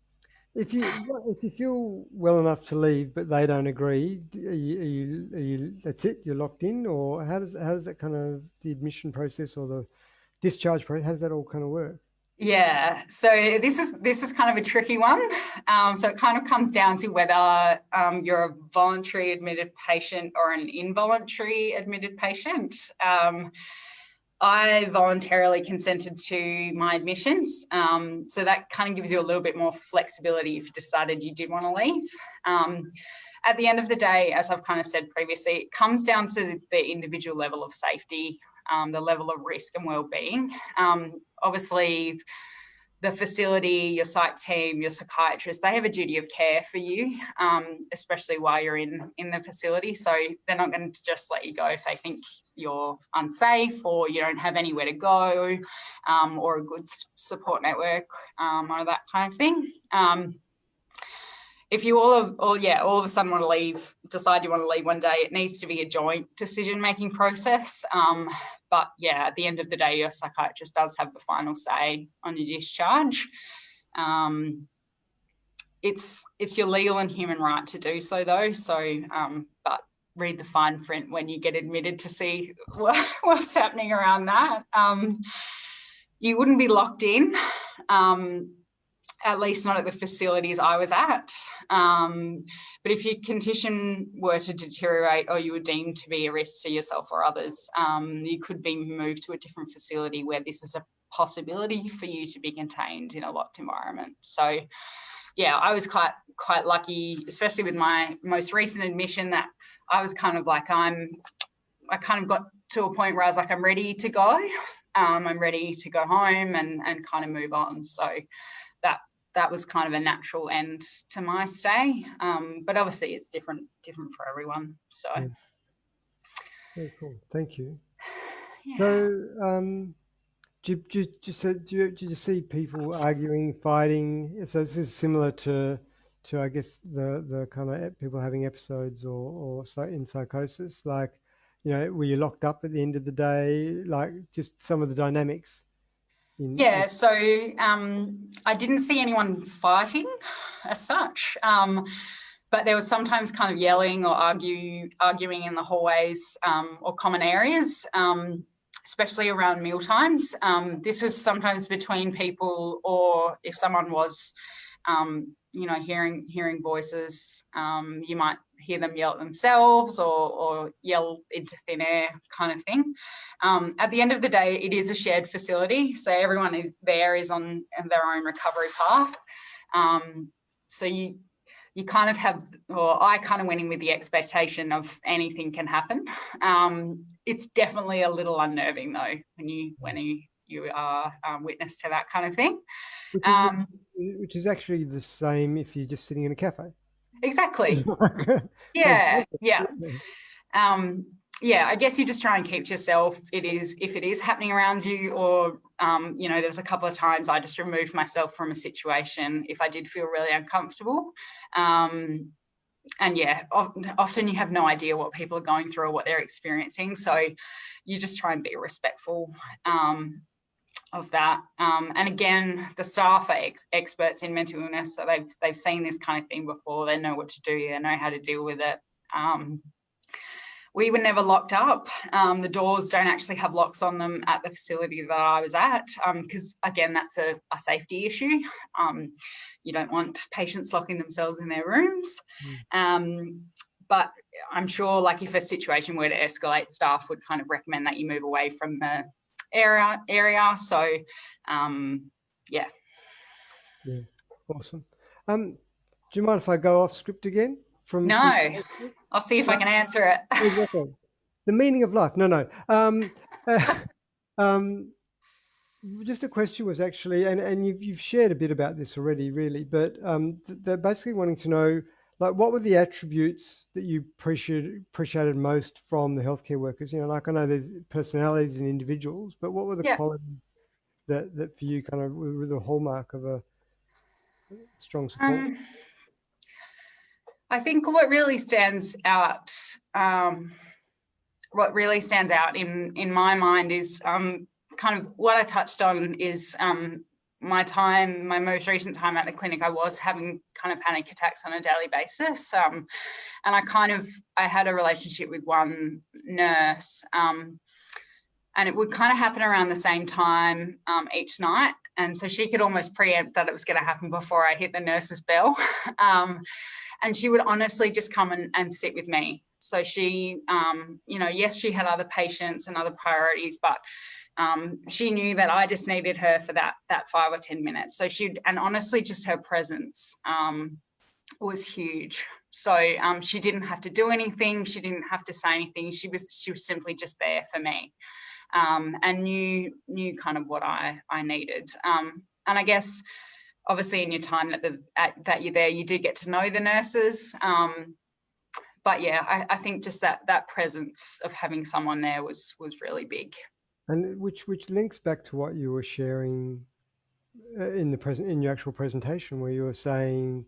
A: if you feel well enough to leave, but they don't agree, are you that's it? You're locked in, or how does that kind of, the admission process or the discharge process, how does that all kind of work?
C: Yeah, so this is kind of a tricky one. So it kind of comes down to whether you're a voluntary admitted patient or an involuntary admitted patient. I voluntarily consented to my admissions, so that kind of gives you a little bit more flexibility if you decided you did want to leave. At the end of the day, as I've kind of said previously, it comes down to the individual level of safety, the level of risk and well-being. Obviously, the facility, your psych team, your psychiatrist, they have a duty of care for you, especially while you're in the facility. So they're not going to just let you go if they think you're unsafe or you don't have anywhere to go, or a good support network, or that kind of thing. If you all of a sudden want to leave, decide you want to leave one day, it needs to be a joint decision-making process. But yeah, at the end of the day, your psychiatrist does have the final say on your discharge. It's your legal and human right to do so, though. So, but read the fine print when you get admitted to see what's happening around that. You wouldn't be locked in. at least not at the facilities I was at. But if your condition were to deteriorate or you were deemed to be a risk to yourself or others, you could be moved to a different facility where this is a possibility for you to be contained in a locked environment. So yeah, I was quite lucky, especially with my most recent admission, that I was kind of like, I kind of got to a point where I was like, I'm ready to go. I'm ready to go home and kind of move on. So that was kind of a natural end to my stay. But obviously it's different for everyone. So
A: Yeah. Very cool. Thank you.
C: yeah.
A: So do you see people arguing, fighting? So this is similar to I guess the kind of people having episodes or so in psychosis, like, you know, were you locked up at the end of the day, like just some of the dynamics.
C: Yeah, so I didn't see anyone fighting as such, but there was sometimes kind of yelling or arguing in the hallways or common areas, especially around meal times. This was sometimes between people, or if someone was, you know, hearing voices, you might hear them yell at themselves or yell into thin air kind of thing. At the end of the day, it is a shared facility, so everyone is on their own recovery path. So you kind of have, or I kind of went in with the expectation of anything can happen. It's definitely a little unnerving though when you are witness to that kind of thing.
A: Which is actually the same if you're just sitting in a cafe.
C: Exactly. Yeah. Yeah, I guess you just try and keep to yourself. If it is happening around you, or you know, there's a couple of times I just removed myself from a situation if I did feel really uncomfortable. And yeah, often you have no idea what people are going through or what they're experiencing, so you just try and be respectful of that. And again, the staff are experts in mental illness, so they've seen this kind of thing before. They know what to do. They know how to deal with it. We were never locked up. The doors don't actually have locks on them at the facility that I was at, because again, that's a safety issue. You don't want patients locking themselves in their rooms. But I'm sure, like, if a situation were to escalate, staff would kind of recommend that you move away from the area. So yeah.
A: Awesome. Do you mind if I go off script again?
C: No, I'll see if I can answer it.
A: Exactly. The meaning of life. No. Just a question was actually, and you've shared a bit about this already, really, but they're basically wanting to know, like, what were the attributes that you appreciated most from the healthcare workers? You know, like, I know there's personalities in individuals, but what were the qualities that for you kind of were the hallmark of a strong support?
C: I think what really stands out in my mind is kind of what I touched on is my most recent time at the clinic. I was having kind of panic attacks on a daily basis, and I had a relationship with one nurse, and it would kind of happen around the same time each night, and so she could almost preempt that it was going to happen before I hit the nurse's bell. And she would honestly just come and sit with me. So she, you know, yes, she had other patients and other priorities, but she knew that I just needed her for that 5 or 10 minutes. So and honestly, just her presence was huge. So she didn't have to do anything. She didn't have to say anything. She was simply just there for me, and knew kind of what I needed. And I guess, obviously, in your time that you're there, you do get to know the nurses. But yeah, I think just that presence of having someone there was really big.
A: And which links back to what you were sharing in your actual presentation, where you were saying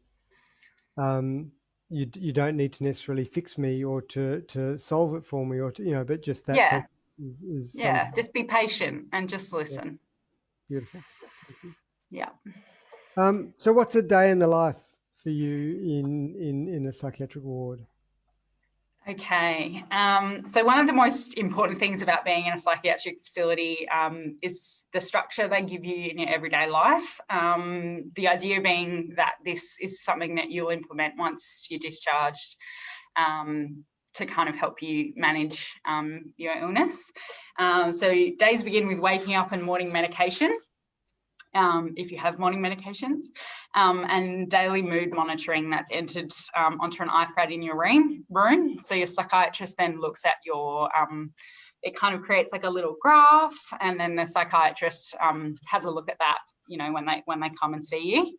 A: you don't need to necessarily fix me or to solve it for me, or to, you know, but just that is
C: just be patient and just listen.
A: Beautiful. Thank you.
C: Yeah.
A: So what's a day in the life for you in a psychiatric ward?
C: Okay, so one of the most important things about being in a psychiatric facility is the structure they give you in your everyday life. The idea being that this is something that you'll implement once you're discharged to kind of help you manage your illness. So days begin with waking up and morning medication. If you have morning medications, and daily mood monitoring that's entered onto an iPad in your room. So your psychiatrist then looks at your, it kind of creates like a little graph, and then the psychiatrist has a look at that, you know, when they come and see you.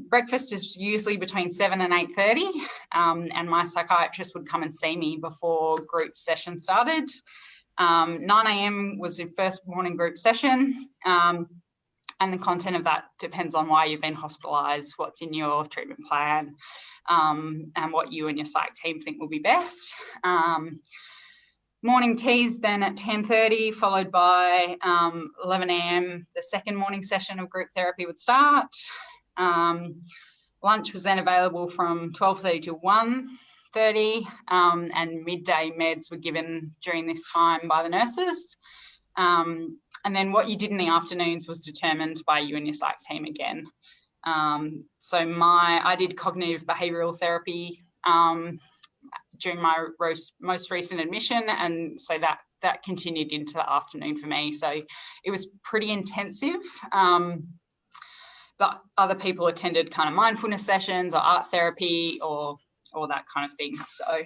C: Breakfast is usually between 7 and 8:30, and my psychiatrist would come and see me before group session started. 9 a.m. was the first morning group session. And the content of that depends on why you've been hospitalised, what's in your treatment plan, and what you and your psych team think will be best. Morning teas then at 10:30, followed by 11 a.m. The second morning session of group therapy would start. Lunch was then available from 12:30 to 1:30, and midday meds were given during this time by the nurses. And then what you did in the afternoons was determined by you and your psych team again. So I did cognitive behavioural therapy during my most recent admission, and so that continued into the afternoon for me. So it was pretty intensive, but other people attended kind of mindfulness sessions or art therapy or that kind of thing. So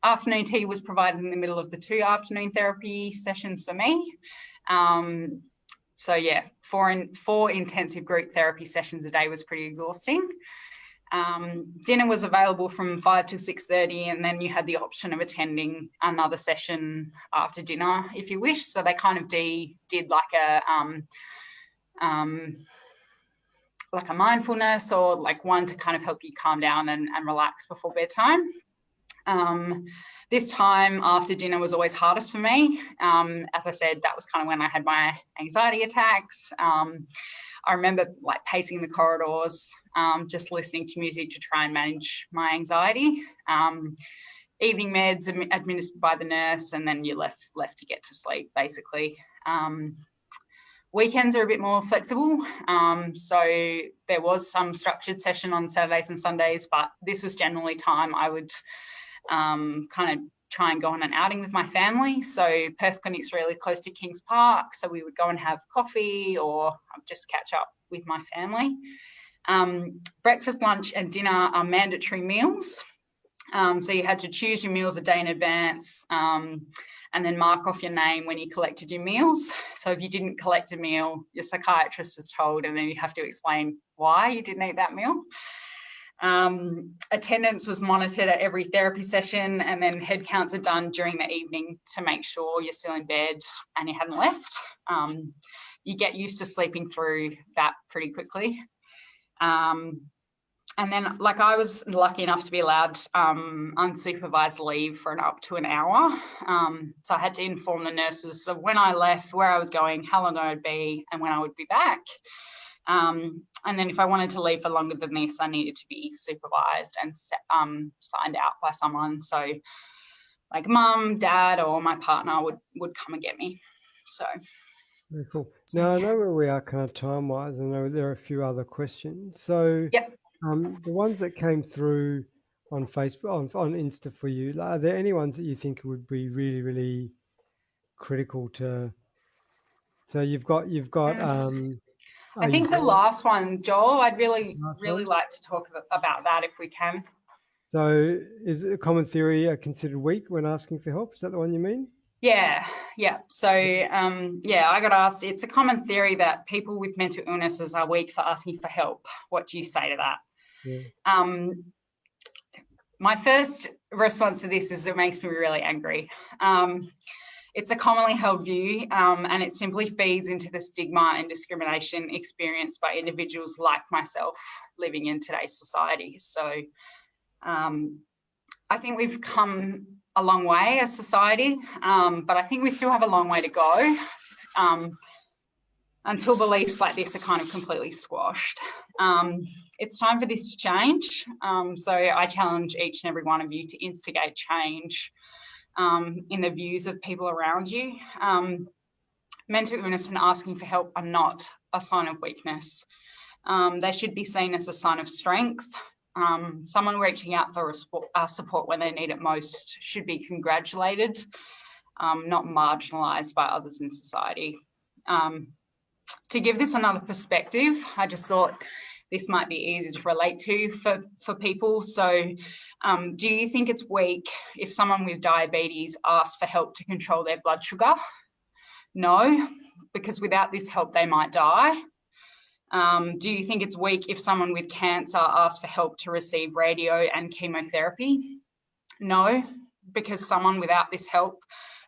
C: afternoon tea was provided in the middle of the 2 afternoon therapy sessions for me. So yeah, four intensive group therapy sessions a day was pretty exhausting. Dinner was available from 5 to 6:30, and then you had the option of attending another session after dinner if you wish. So they kind of did like a mindfulness, or like one to kind of help you calm down and relax before bedtime. This time after dinner was always hardest for me. As I said, that was kind of when I had my anxiety attacks. I remember like pacing the corridors, just listening to music to try and manage my anxiety. Evening meds administered by the nurse, and then you're left to get to sleep, basically. Weekends are a bit more flexible, so there was some structured session on Saturdays and Sundays, but this was generally time I would kind of try and go on an outing with my family. So Perth Clinic's really close to Kings Park, so we would go and have coffee or just catch up with my family. Breakfast, lunch and dinner are mandatory meals. So you had to choose your meals a day in advance, and then mark off your name when you collected your meals. So if you didn't collect a meal, your psychiatrist was told, and then you have to explain why you didn't eat that meal. Attendance was monitored at every therapy session, and then head counts are done during the evening to make sure you're still in bed and you hadn't left. You get used to sleeping through that pretty quickly. And then, like, I was lucky enough to be allowed unsupervised leave for up to an hour. So I had to inform the nurses of when I left, where I was going, how long I would be, and when I would be back. And then if I wanted to leave for longer than this, I needed to be supervised and signed out by someone. So like mum, dad, or my partner would come and get me. So
A: very cool. Now I know where we are kind of time-wise. I know there are a few other questions. So
C: yep.
A: The ones that came through on Facebook, on Insta for you, are there any ones that you think would be really, really critical to? So you've got.
C: I think the last one, Joel, I'd really
A: one?
C: like to talk about that if we can.
A: So is it a common theory considered weak when asking for help? Is that the one you mean?
C: Yeah. So, I got asked, it's a common theory that people with mental illnesses are weak for asking for help. What do you say to that?
A: Yeah.
C: My first response to this is it makes me really angry. It's a commonly held view, and it simply feeds into the stigma and discrimination experienced by individuals like myself living in today's society. So I think we've come a long way as society, but I think we still have a long way to go until beliefs like this are kind of completely squashed. it's time for this to change. So I challenge each and every one of you to instigate change in the views of people around you. Mental illness and asking for help are not a sign of weakness. They should be seen as a sign of strength. Someone reaching out for support when they need it most should be congratulated, not marginalised by others in society. To give this another perspective, I just thought this might be easy to relate to for people. So do you think it's weak if someone with diabetes asks for help to control their blood sugar? No, because without this help, they might die. Do you think it's weak if someone with cancer asks for help to receive radio and chemotherapy? No, because someone without this help,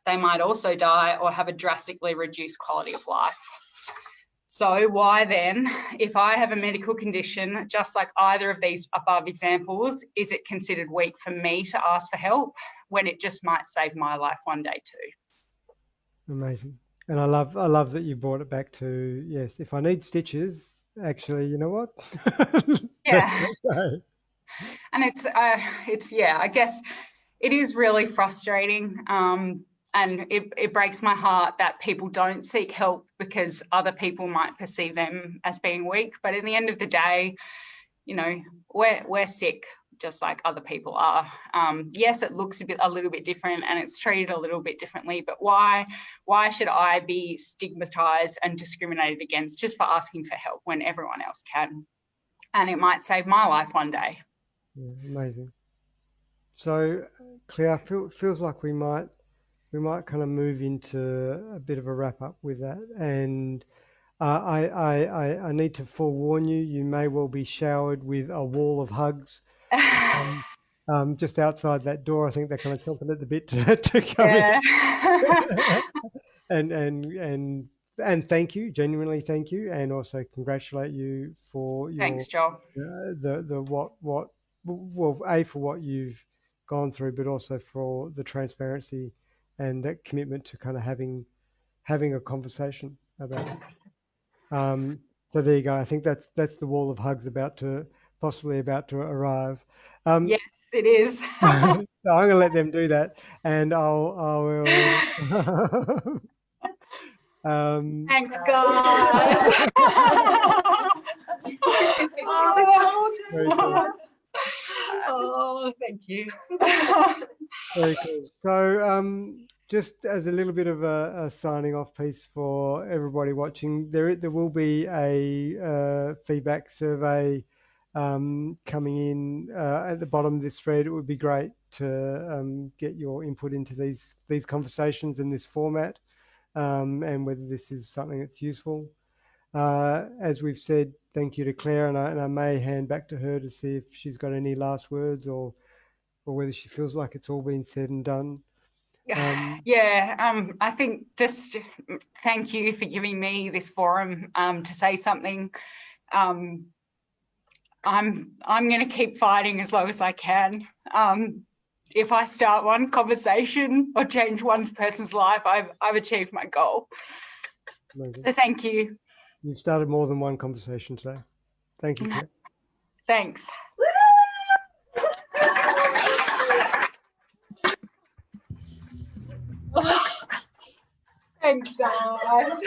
C: they might also die or have a drastically reduced quality of life. So why then, if I have a medical condition, just like either of these above examples, is it considered weak for me to ask for help when it just might save my life one day too?
A: Amazing. And I love that you brought it back to, yes, if I need stitches, actually, you know what?
C: Yeah.
A: Okay.
C: And it's yeah, I guess it is really frustrating. And it breaks my heart that people don't seek help because other people might perceive them as being weak. But at the end of the day, you know, we're sick just like other people are. Yes, it looks a little bit different and it's treated a little bit differently, but why should I be stigmatized and discriminated against just for asking for help when everyone else can? And it might save my life one day.
A: Yeah, amazing. So, Claire, feels like we might kind of move into a bit of a wrap up with that. And I need to forewarn you, you may well be showered with a wall of hugs. Just outside that door. I think they're kind of chomping at the bit to come in. And thank you, genuinely thank you, and also congratulate you for your
C: Thanks, Joel.
A: for what you've gone through, but also for the transparency and that commitment to kind of having a conversation about it. So there you go. I think that's the wall of hugs possibly about to arrive.
C: Yes, it is.
A: So I'm going to let them do that, and I will.
C: Thanks, guys.
A: Very cool.
C: Oh, thank you.
A: Very cool. So, just as a little bit of a signing off piece for everybody watching, there will be a feedback survey coming in at the bottom of this thread. It would be great to get your input into these conversations in this format, and whether this is something that's useful. As we've said, thank you to Claire, and I may hand back to her to see if she's got any last words or whether she feels like it's all been said and done.
C: I think just thank you for giving me this forum to say something. I'm going to keep fighting as long as I can. If I start one conversation or change one person's life, I've achieved my goal.
A: Amazing.
C: So thank you.
A: You've started more than one conversation today. Thank you, Claire.
C: Thanks. Thanks, guys.